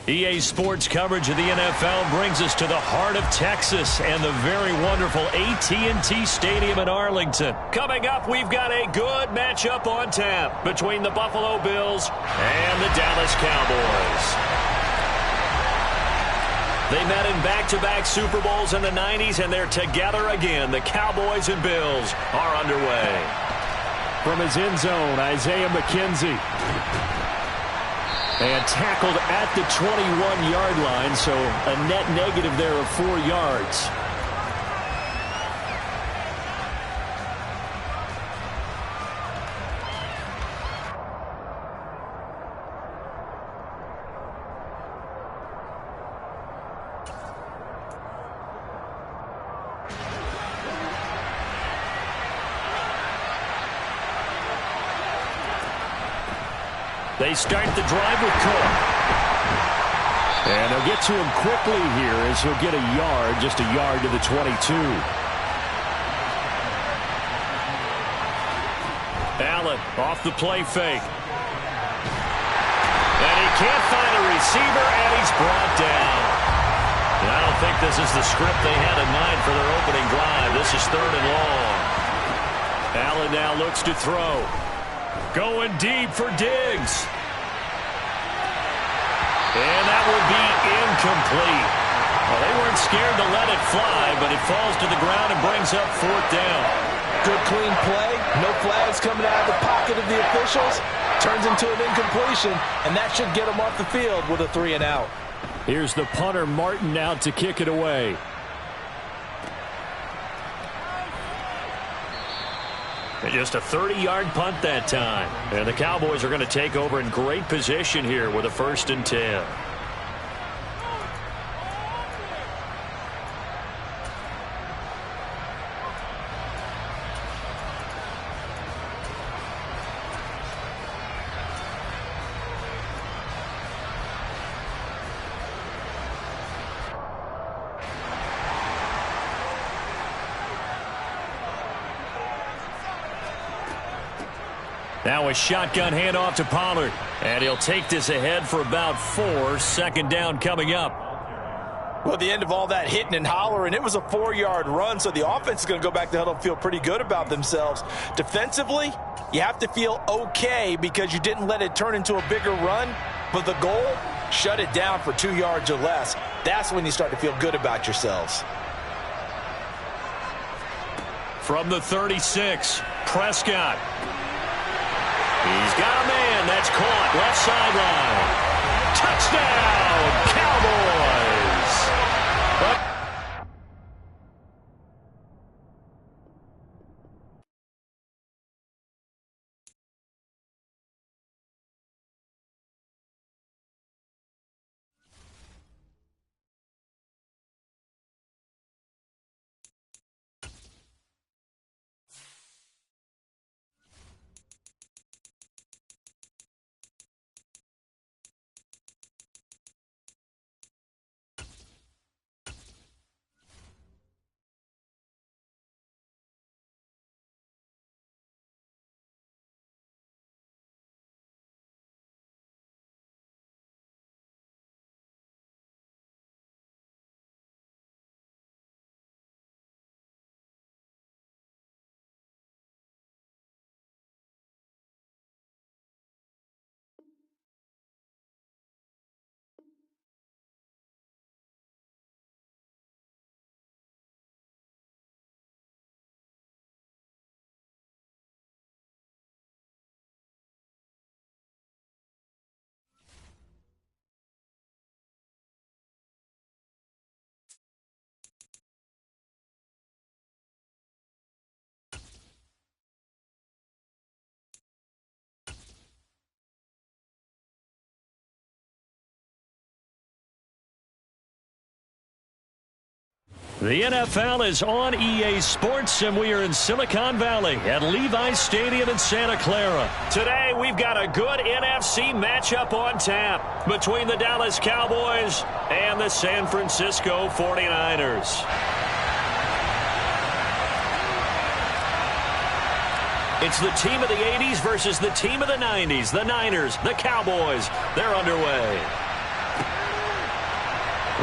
EA Sports coverage of the NFL brings us to the heart of Texas and the very wonderful AT&T Stadium in Arlington. Coming up, we've got a good matchup on tap between the Buffalo Bills and the Dallas Cowboys. They met in back-to-back Super Bowls in the 90s, and they're together again. The Cowboys and Bills are underway. From his end zone, Isaiah McKenzie. And tackled at the 21-yard line, so a net negative there of 4 yards. They start the drive with Cook. And they'll get to him quickly here as he'll get a yard, just a yard to the 22. Allen off the play fake. And he can't find a receiver, and he's brought down. And I don't think this is the script they had in mind for their opening drive. This is 3rd and long. Allen now looks to throw. Going deep for Diggs. And that will be incomplete. Well, they weren't scared to let it fly, but it falls to the ground and brings up 4th down. Good, clean play. No flags coming out of the pocket of the officials. Turns into an incompletion, and that should get them off the field with a 3 and out. Here's the punter, Martin, out to kick it away. And just a 30-yard punt that time. And the Cowboys are going to take over in great position here with a 1st and 10. Now a shotgun handoff to Pollard. And he'll take this ahead for about 4. 2nd down coming up. Well, the end of all that hitting and hollering, it was a 4-yard run, so the offense is going to go back to the huddle and feel pretty good about themselves. Defensively, you have to feel okay because you didn't let it turn into a bigger run. But the goal, shut it down for 2 yards or less. That's when you start to feel good about yourselves. From the 36, Prescott. He's got a man. That's caught. Left sideline. Touchdown, Cowboys. The NFL is on EA Sports, and we are in Silicon Valley at Levi's Stadium in Santa Clara. Today, we've got a good NFC matchup on tap between the Dallas Cowboys and the San Francisco 49ers. It's the team of the 80s versus the team of the 90s. The Niners, the Cowboys, they're underway.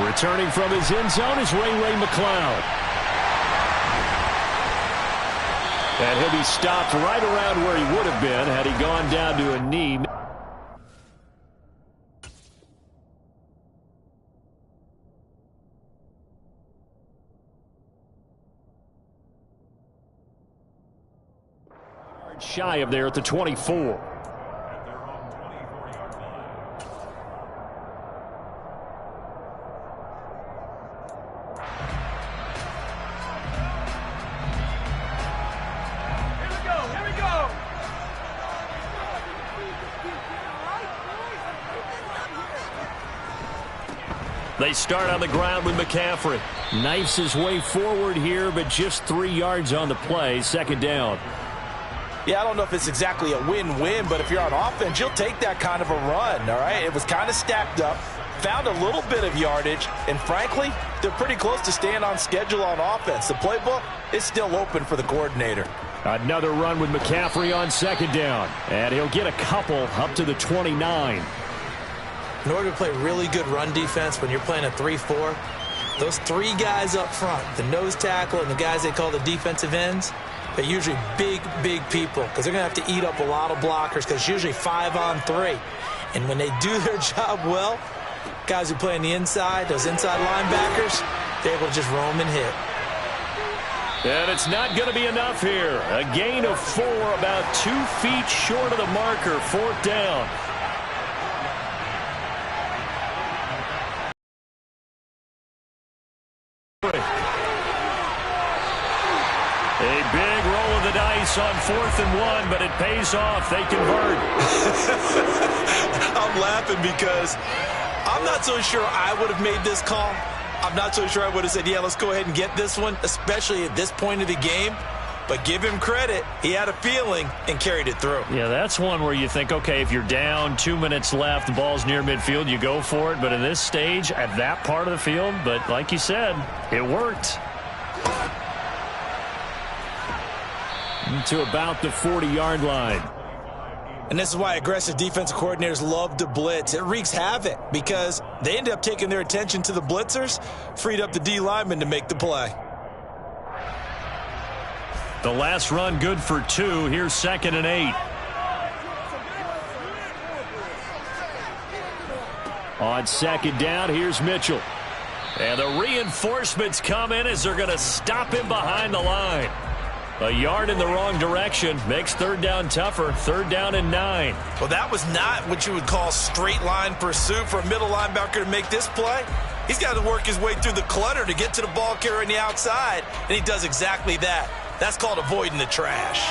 Returning from his end zone is Ray McCloud. And he'll be stopped right around where he would have been had he gone down to a knee. Shy of there at the 24. They start on the ground with McCaffrey. Knifes his way forward here, but just 3 yards on the play. Second down. Yeah, I don't know if it's exactly a win-win, but if you're on offense, you'll take that kind of a run, all right? It was kind of stacked up, found a little bit of yardage, and frankly, they're pretty close to staying on schedule on offense. The playbook is still open for the coordinator. Another run with McCaffrey on second down, and he'll get a couple up to the 29. In order to play really good run defense when you're playing a 3-4, those 3 guys up front, the nose tackle and the guys they call the defensive ends, they're usually big people because they're going to have to eat up a lot of blockers because it's usually 5-on-3. And when they do their job well, guys who play on the inside, those inside linebackers, they're able to just roam and hit. And it's not going to be enough here. A gain of 4, about 2 feet short of the marker, fourth down. A big roll of the dice on 4th and 1, but it pays off. They convert. I'm laughing because I'm not so sure I would have made this call. I'm not so sure I would have said, yeah, let's go ahead and get this one, especially at this point of the game. But give him credit. He had a feeling and carried it through. Yeah, that's one where you think, okay, if you're down, 2 minutes left, the ball's near midfield, you go for it. But in this stage, at that part of the field, but like you said, it worked. To about the 40-yard line. And this is why aggressive defensive coordinators love to blitz. It wreaks havoc because they end up taking their attention to the blitzers, freed up the D lineman to make the play. The last run good for 2. Here's 2nd and 8. On second down, here's Mitchell. And the reinforcements come in as they're going to stop him behind the line. A yard in the wrong direction makes third down tougher. 3rd down and 9. Well, that was not what you would call straight line pursuit for a middle linebacker to make this play. He's got to work his way through the clutter to get to the ball carrier on the outside, and he does exactly that. That's called avoiding the trash.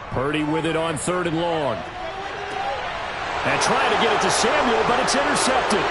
Purdy with it on 3rd and long. And trying to get it to Samuel, but it's intercepted.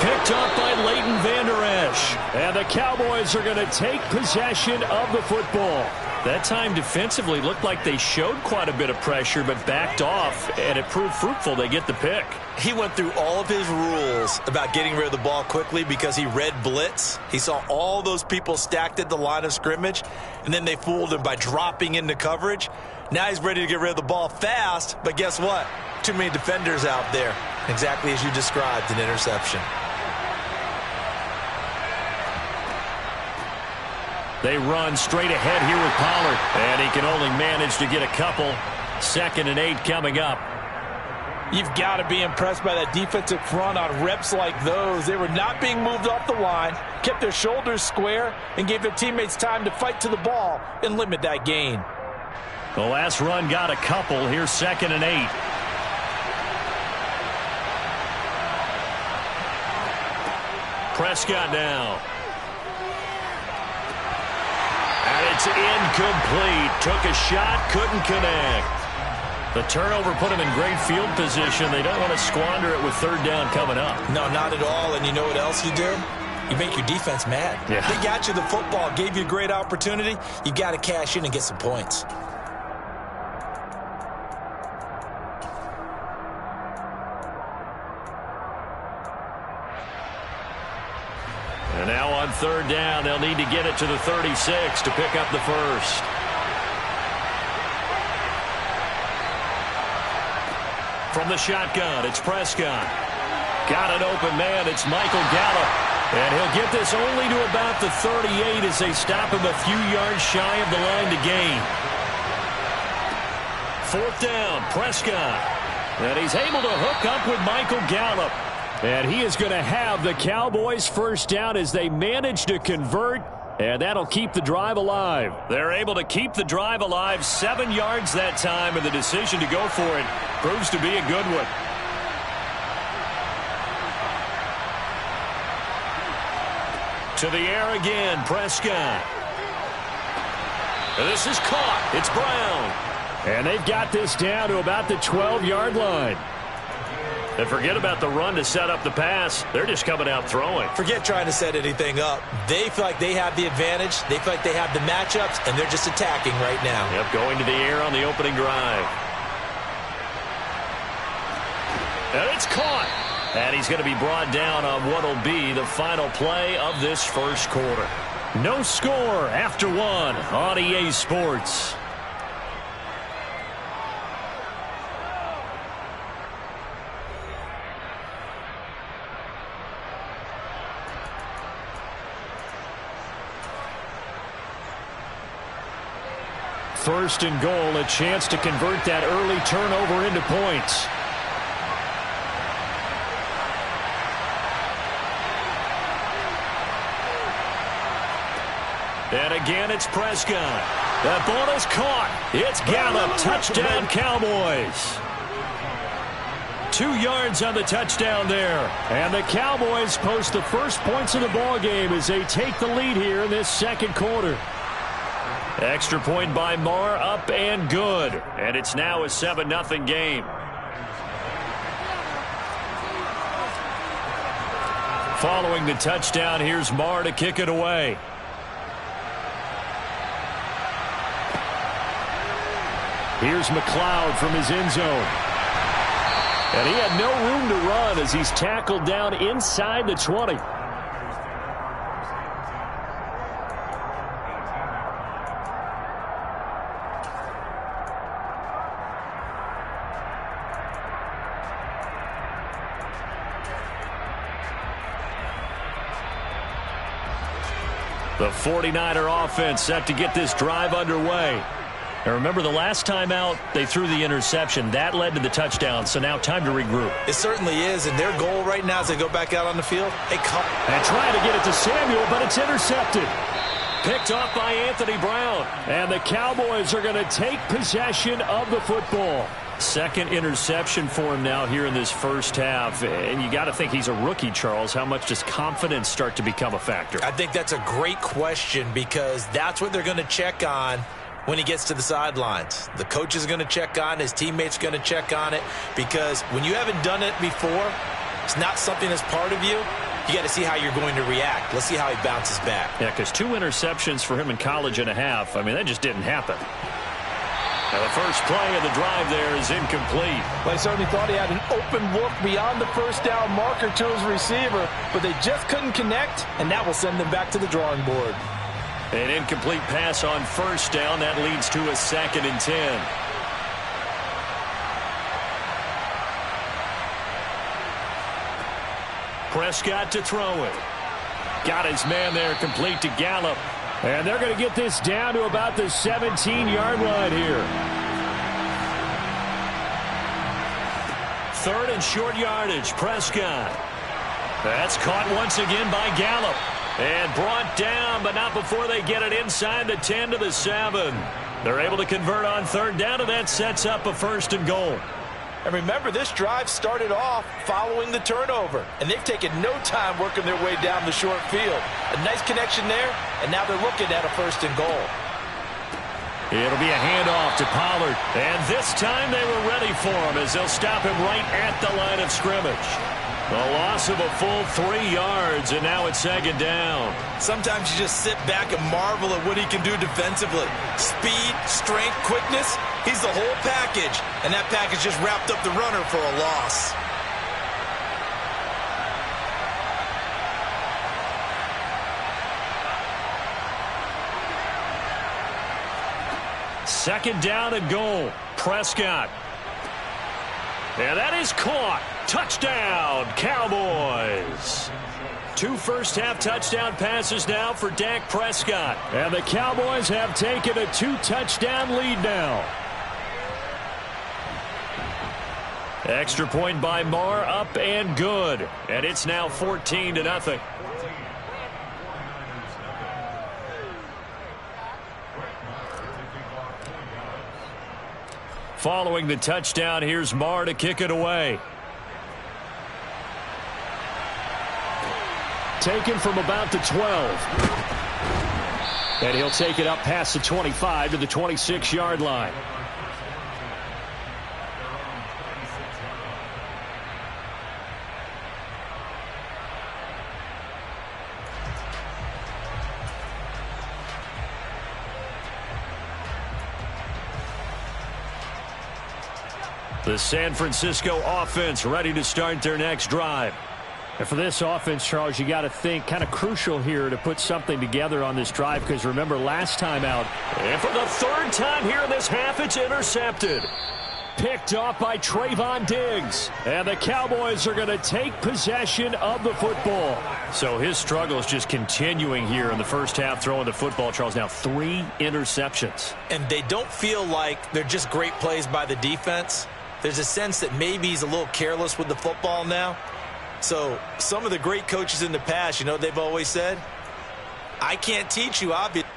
Picked up by Leighton Vander Esch. And the Cowboys are going to take possession of the football. That time defensively looked like they showed quite a bit of pressure but backed off, and it proved fruitful. They get the pick. He went through all of his rules about getting rid of the ball quickly because he read blitz. He saw all those people stacked at the line of scrimmage, and then they fooled him by dropping into coverage. Now he's ready to get rid of the ball fast, but guess what? Too many defenders out there. Exactly as you described, an interception. They run straight ahead here with Pollard, and he can only manage to get a couple. 2nd and 8 coming up. You've got to be impressed by that defensive front on reps like those. They were not being moved off the line, kept their shoulders square, and gave their teammates time to fight to the ball and limit that gain. The last run got a couple. Here's 2nd and 8. Prescott now. And it's incomplete. Took a shot, couldn't connect. The turnover put him in great field position. They don't want to squander it with 3rd down coming up. No, not at all. And you know what else you do? You make your defense mad. Yeah. They got you the football, gave you a great opportunity. You got to cash in and get some points. And now on 3rd down, they'll need to get it to the 36 to pick up the first. From the shotgun, it's Prescott. Got an open man. It's Michael Gallup. And he'll get this only to about the 38 as they stop him a few yards shy of the line to gain. 4th down, Prescott. And he's able to hook up with Michael Gallup. And he is going to have the Cowboys' first down as they manage to convert. And that'll keep the drive alive. They're able to keep the drive alive 7 yards that time. And the decision to go for it proves to be a good one. To the air again, Prescott. This is caught. It's Brown. And they've got this down to about the 12-yard line. And forget about the run to set up the pass. They're just coming out throwing. Forget trying to set anything up. They feel like they have the advantage. They feel like they have the matchups, and they're just attacking right now. Yep, going to the air on the opening drive. And it's caught. And he's going to be brought down on what will be the final play of this first quarter. No score after 1 on EA Sports. First and goal, a chance to convert that early turnover into points. And again, it's Prescott. That ball is caught. It's Gallup. Touchdown, Cowboys. 2 yards on the touchdown there. And the Cowboys post the first points of the ball game as they take the lead here in this second quarter. Extra point by Marr, up and good. And it's now a 7-0 game. Following the touchdown, here's Marr to kick it away. Here's McLeod from his end zone. And he had no room to run as he's tackled down inside the 20. The 49er offense set to get this drive underway. And remember, the last time out, they threw the interception. That led to the touchdown, so now time to regroup. It certainly is, and their goal right now as they go back out on the field, and trying to get it to Samuel, but it's intercepted. Picked off by Anthony Brown. And the Cowboys are going to take possession of the football. Second interception for him now here in this first half. And you got to think he's a rookie, Charles. How much does confidence start to become a factor? I think that's a great question because that's what they're going to check on when he gets to the sidelines. The coach is going to check on it. His teammates are going to check on it because when you haven't done it before, it's not something that's part of you. You got to see how you're going to react. Let's see how he bounces back. Yeah, because 2 interceptions for him in college and a half. I mean, that just didn't happen. Now the first play of the drive there is incomplete. Well, I certainly thought he had an open look beyond the first down marker to his receiver, but they just couldn't connect, and that will send them back to the drawing board. An incomplete pass on first down. That leads to a 2nd and 10. Prescott to throw it. Got his man there, complete to Gallup. And they're going to get this down to about the 17-yard line here. 3rd and short yardage, Prescott. That's caught once again by Gallup. And brought down, but not before they get it inside the 10 to the 7. They're able to convert on 3rd down, and that sets up a 1st and goal. And remember, this drive started off following the turnover, and they've taken no time working their way down the short field. A nice connection there, and now they're looking at a 1st and goal. It'll be a handoff to Pollard, and this time they were ready for him as they'll stop him right at the line of scrimmage. A loss of a full 3 yards, and now it's 2nd down. Sometimes you just sit back and marvel at what he can do defensively. Speed, strength, quickness, he's the whole package. And that package just wrapped up the runner for a loss. Second down and goal. Prescott. And that is caught. Touchdown, Cowboys. 2 first-half touchdown passes now for Dak Prescott. And the Cowboys have taken a 2-touchdown lead now. Extra point by Marr, up and good. And it's now 14-0. Following the touchdown, here's Marr to kick it away. Taken from about the 12. And he'll take it up past the 25 to the 26-yard line. The San Francisco offense ready to start their next drive. And for this offense, Charles, you got to think kind of crucial here to put something together on this drive, because remember last time out. And for the 3rd time here in this half, it's intercepted. Picked off by Trayvon Diggs. And the Cowboys are going to take possession of the football. So his struggle is just continuing here in the first half throwing the football, Charles. Now 3 interceptions. And they don't feel like they're just great plays by the defense. There's a sense that maybe he's a little careless with the football now. So some of the great coaches in the past, you know, they've always said, I can't teach you, obviously.